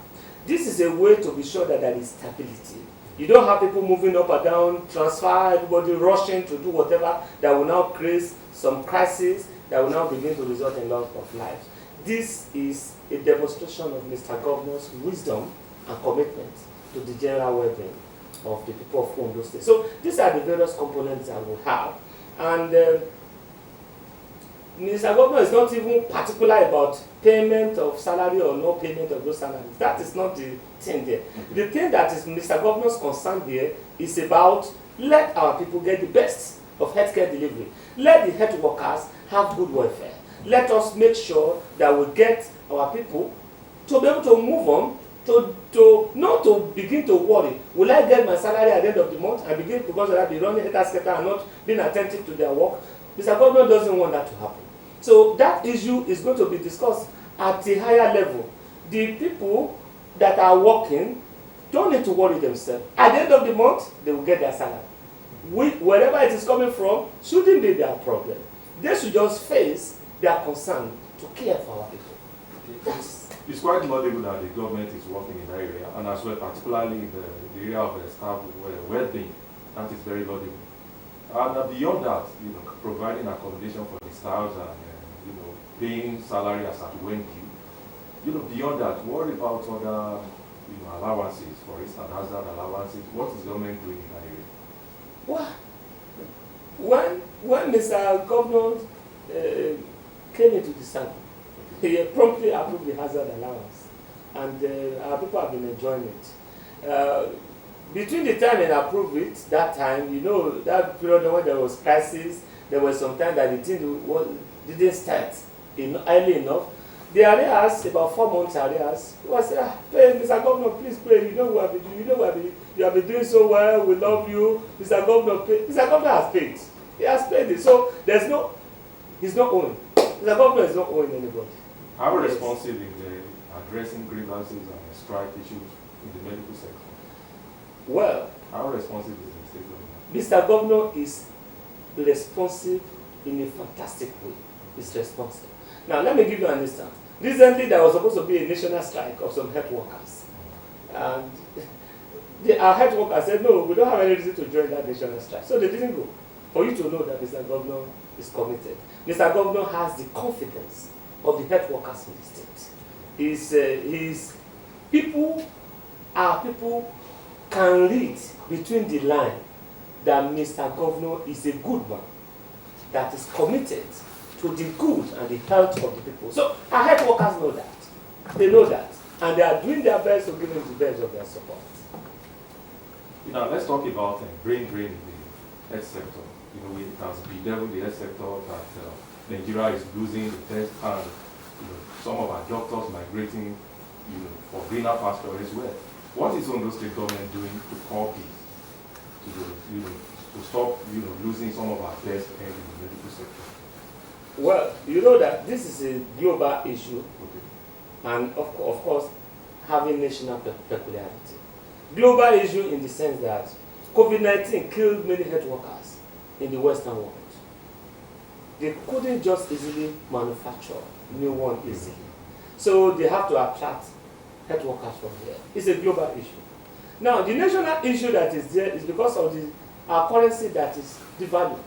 This is a way to be sure that there is stability. You don't have people moving up and down, transfer, everybody rushing to do whatever that will now create some crisis that will now begin to result in loss of lives. This is a demonstration of Mr. Governor's wisdom and commitment to the general well-being of the people of Ondo State. So these are the various components that we have. And Mr. Governor is not even particular about payment of salary or no payment of those salaries. That is not the thing there. The thing that is Mr. Governor's concern there is about let our people get the best of healthcare delivery. Let the health workers have good welfare. Let us make sure that we get our people to be able to move on, to not to begin to worry. Will I get my salary at the end of the month and begin because I'll be running health and not being attentive to their work? Mr. Governor doesn't want that to happen. So that issue is going to be discussed at a higher level. The people that are working don't need to worry themselves. At the end of the month, they will get their salary. Wherever it is coming from shouldn't be their problem. They should just face their concern to care for our people. It's quite laudable that the government is working in that area, and as well, particularly in the area of staff well-being. That is very laudable. And beyond that, providing accommodation for the staffs and paying salary as at when due. Beyond that, what about other allowances, for instance, hazard allowances? What is government doing in that area? Well, when Mr. Governor came into the saddle, he promptly approved the hazard allowance, and our people have been enjoying it. Between the time he approved it, that time, that period when there was crisis, there was some time that the thing didn't start early enough. The arrears, about 4 months arrears, he was pay, Mr. Governor, please pay. You have been doing so well. We love you, Mr. Governor. Pay. Mr. Governor has paid. He has paid it. So he's not owing. Mr. Governor is not owing anybody. How responsive in addressing grievances and strike issues in the medical sector? Well, how responsive is the state government? Mr. Governor is responsive in a fantastic way. He's responsive. Now, let me give you an instance. Recently, there was supposed to be a national strike of some health workers. And our health workers said, no, we don't have any reason to join that national strike. So they didn't go. For you to know that Mr. Governor is committed. Mr. Governor has the confidence of the health workers in the state. Our people can read between the line that Mr. Governor is a good man that is committed to the good and the health of the people. So our health workers know that. They know that. And they are doing their best to give him the best of their support. Let's talk about brain drain in the health sector. It has bedeviled the health sector that Nigeria is losing the best and some of our doctors migrating for greener pasture as well. What is Ondo State government doing to curb this, to stop losing some of our best in the medical sector? Well, you know that this is a global issue, and of course, having national peculiarity. Global issue in the sense that COVID-19 killed many health workers in the Western world. They couldn't just easily manufacture new one easily. So they have to attract health workers from there. It's a global issue. Now, the national issue that is there is because of our currency that is devalued.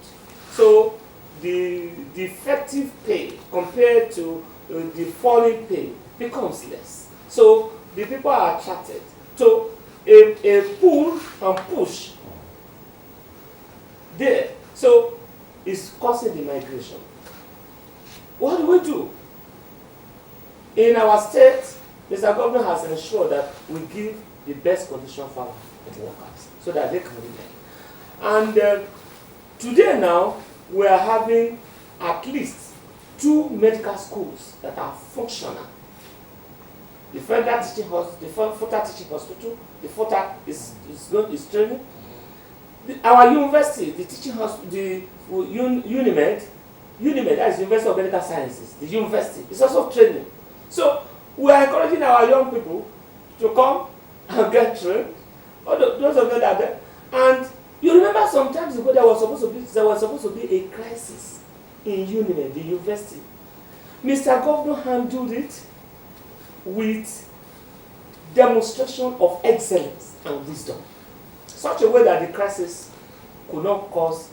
So the effective pay compared to the foreign pay becomes less. So the people are attracted to a pull and push there. So it's causing the migration. What do? In our state, Mr. Governor has ensured that we give the best condition for our workers so that they can remain. And today now, we are having at least 2 medical schools that are functional. The Federal Teaching Hospital, the Futa Teaching Hospital, the Futa is training. Our university, the teaching hospital, the Unimed UNIMED, that is University of Medical Sciences, the university, is also training. So we are encouraging our young people to come and get trained. Those of them that are there. And you remember some times ago there was supposed to be a crisis in UNIMED, the university. Mr. Governor handled it with demonstration of excellence and wisdom, such a way that the crisis could not cause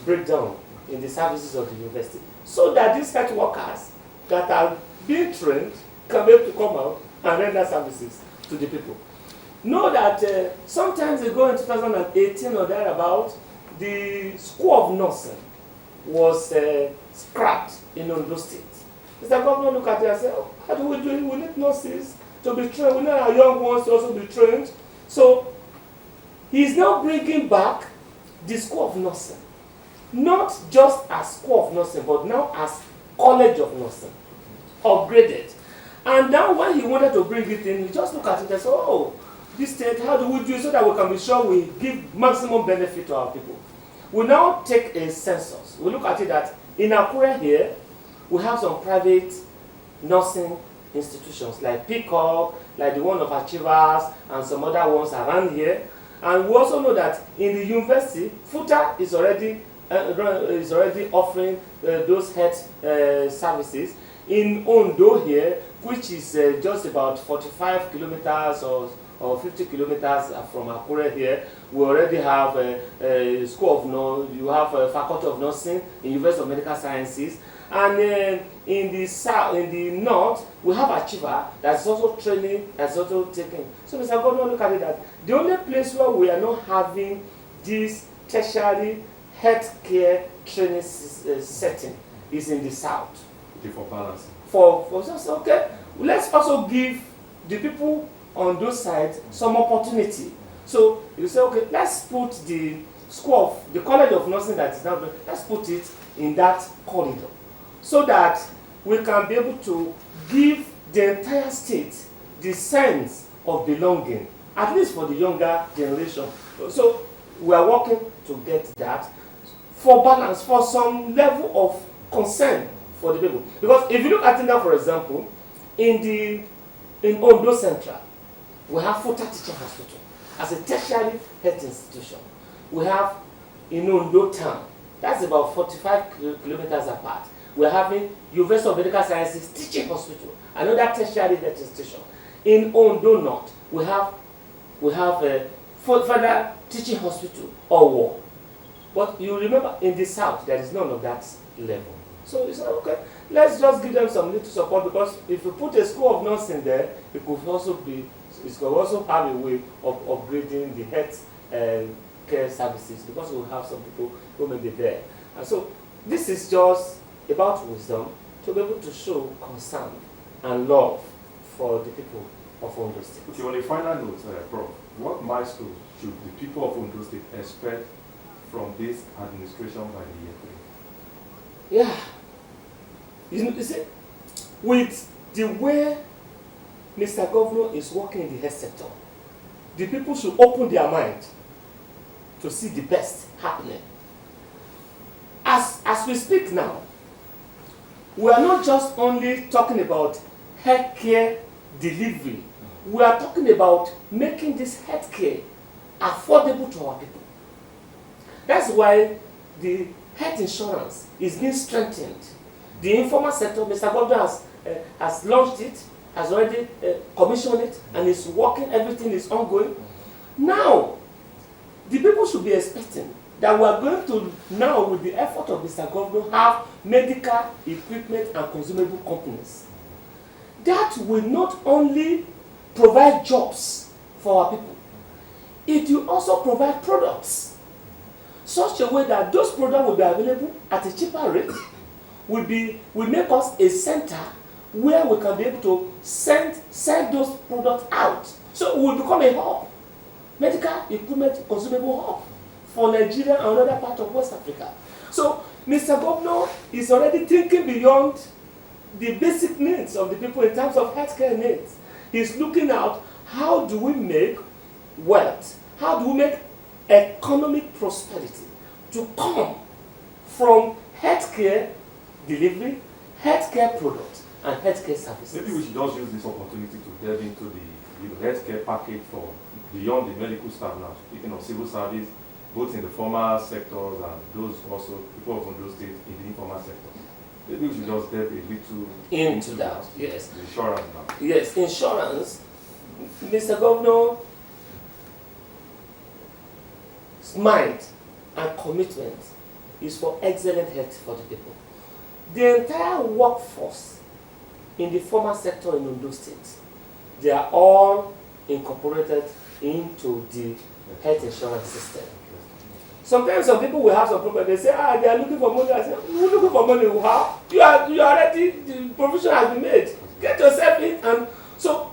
breakdown in the services of the university, so that these health workers that are being trained can be able to come out and render services to the people. Know that sometimes ago in 2018 or thereabout, the School of Nursing was scrapped in Ondo State. Mr. Governor looked at it and said, oh, how do we do it? We need nurses to be trained. We need our young ones to also be trained. So he's now bringing back the School of Nursing, not just as School of Nursing, but now as College of Nursing, upgraded. And now when he wanted to bring it in, he just looked at it and said, oh, this state, how do we do it so that we can be sure we give maximum benefit to our people? We now take a census. We look at it that in Akure here, we have some private nursing institutions like Peacock, like the one of Achievers, and some other ones around here. And we also know that in the university, FUTA is already offering those health services. In Ondo here, which is just about 45 kilometers or 50 kilometers from Akure here, we already have a School of Nursing, you have a Faculty of Nursing in University of Medical Sciences. And in the south, in the north, we have Achiever that's also training, that's also taking. So Mr. Governor, look at it that the only place where we are not having this tertiary healthcare training setting is in the south. Okay, for balancing. For just okay, let's also give the people on those sides some opportunity. So you say, okay, let's put the College of Nursing that is now, let's put it in that corridor, so that we can be able to give the entire state the sense of belonging, at least for the younger generation. So we are working to get that for balance, for some level of concern for the people. Because if you look at it now, for example, in Ondo Central, we have FUTA Teaching Hospital as a tertiary health institution. We have in Ondo Town, that's about 45 kilometers apart. We're having University of Medical Sciences Teaching Hospital, another tertiary health institution. In Ondo North, we have a further teaching hospital or war. But you remember, in the south, there is none of that level. So it's like, okay, let's just give them some little support, because if you put a School of Nursing there, it could also have a way of upgrading the health care services, because we'll have some people who may be there. And so this is just about wisdom to be able to show concern and love for the people of Ondo State. Okay, on a final note, Prof, what milestones should the people of Ondo State expect from this administration by the year 3? Yeah. You see, with the way Mr. Governor is working in the health sector, the people should open their mind to see the best happening. As we speak now, we are not just only talking about healthcare delivery. We are talking about making this healthcare affordable to our people. That's why the health insurance is being strengthened. The informal sector, Mr. Governor has launched it, has already commissioned it, and is working, everything is ongoing. Now, the people should be expecting that we are going to now, with the effort of Mr. Governor, have medical equipment and consumable companies. That will not only provide jobs for our people, it will also provide products, such a way that those products will be available at a cheaper rate, will make us a center where we can be able to send those products out. So we will become a hub, medical equipment consumable hub for Nigeria and another part of West Africa. So Mr. Governor is already thinking beyond the basic needs of the people in terms of healthcare needs. He's looking at how do we make wealth, how do we make economic prosperity to come from healthcare delivery, healthcare products, and healthcare services. Maybe we should just use this opportunity to delve into the healthcare package for beyond the medical staff now. Speaking of civil service, both in the formal sectors and those also people from those states in the informal sector. Maybe we should just delve a little into that. Yes. The insurance now. Yes, insurance. Mr. Governor's mind and commitment is for excellent health for the people. The entire workforce in the formal sector in Ondo State, they are all incorporated into the health insurance system. Sometimes some people will have some problem. They say, they are looking for money. I say, you're looking for money? How? You are already, the provision has been made. Get yourself in. And so,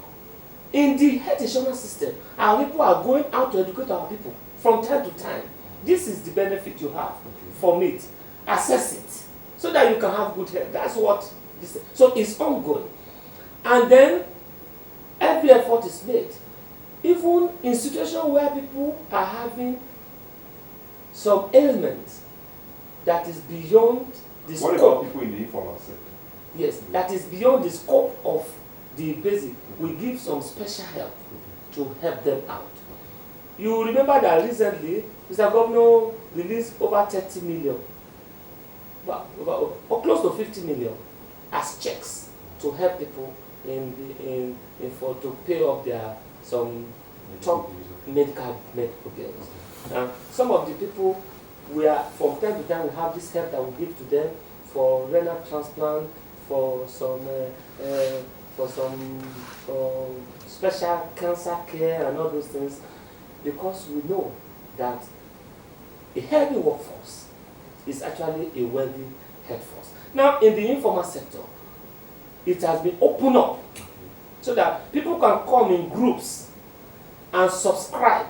in the health insurance system, our people are going out to educate our people from time to time. This is the benefit you have from it. Assess it so that you can have good health. That's what this is. So it's ongoing. And then every effort is made. Even in situations where people are having some ailments that is beyond the scope. What about people in the informal sector? Yes, that is beyond the scope of the basic. We give some special help to help them out. You remember that recently, Mr. Governor released over 30 million, or close to 50 million, as checks to help people to pay off their some top medical bills. Some of the people, from time to time we have this help that we give to them for renal transplant, for special cancer care and all those things, because we know that a healthy workforce is actually a wealthy health force. Now, in the informal sector, it has been opened up so that people can come in groups and subscribe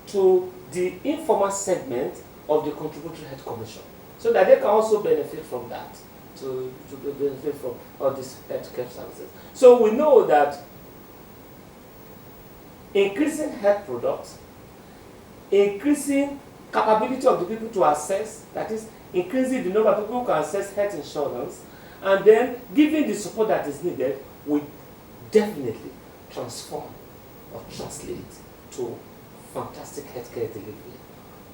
to the informal segment of the Contributory Health Commission, so that they can also benefit from that, to benefit from all these healthcare services. So we know that increasing health products, increasing capability of the people to access, that is, increasing the number of people who can access health insurance, and then giving the support that is needed, will definitely transform or translate to fantastic healthcare delivery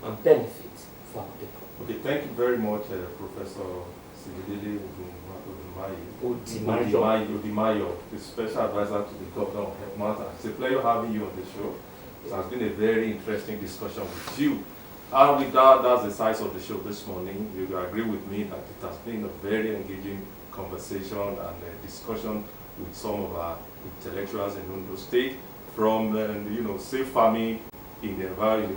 and benefit for our people. Okay, thank you very much, Professor Sigidele Odimayo, the Special Advisor to the Governor of Health Matters. It's a pleasure having you on the show. It has been a very interesting discussion with you. And with that, that's the size of the show this morning. You will agree with me that it has been a very engaging conversation and a discussion with some of our intellectuals in Ondo State, from safe farming in the urban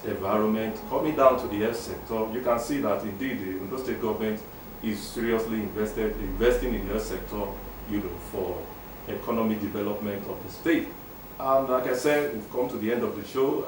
environment, coming down to the health sector. You can see that indeed the Ondo State government is seriously investing in the health sector, for economic development of the state. And like I said, we've come to the end of the show.